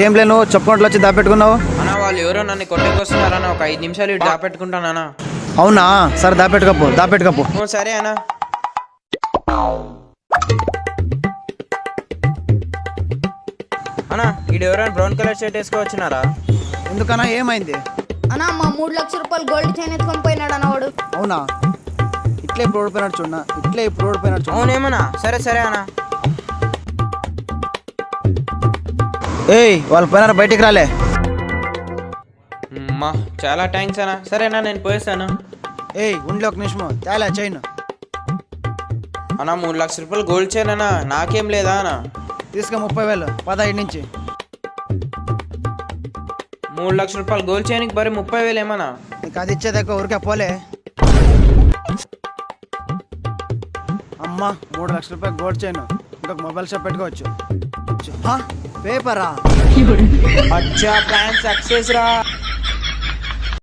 ఏం లేను చెప్పుకుంటూ వచ్చి దాపెట్టుకున్నావు. అన్నా వాళ్ళు ఎవరో నన్ను కొట్టేకొస్తున్నారన్నా, ఒక 5 నిమిషాలు ఇటు దాపెట్టుకుంటానా. అవునా, సరే దాపెట్టుకపో. సరే అన్నా. అన్నా ఈడు ఎవరైనా బ్రౌన్ కలర్ షర్ట్ వేసుకోవచ్చున్నారా? ఎందుకన్నా ఏమైంది? అన్నా మా 3 లక్షల రూపాయలు గోల్డ్ చైన్ ఎత్తుకొని పోయినాడు అన్నవాడు. అవునా, ఇట్లే ఇప్పుడు ఓడిపోయినట్టు చూడ. అవునేమన్నా? సరే సరే అన్నా. వాళ్ళు పోయినారు, బయటికి రాలే. అమ్మా చాలా థ్యాంక్స్ అన్నా. సరేనా నేను పోయేస్తాను. ఉండి ఒక నిమిషము తేలే చైన్. అన్నా 3 లక్షల రూపాయలు గోల్డ్ చైన్ అన్నా, నాకేం లేదా అన్నా? తీసుక 30,000 15 నుంచి. 3 లక్షల రూపాయలు గోల్డ్ చైన్కి మరి 30,000 ఏమన్నా? నీకు అది ఇచ్చేదాకా ఊరికే పోలే. అమ్మా 3 లక్షల రూపాయలు గోల్డ్ చైన్, ఇంకొక మొబైల్ షాప్ పెట్టుకోవచ్చు. పేపరా? అచ్చా ప్లాన్ సక్సెస్ రా.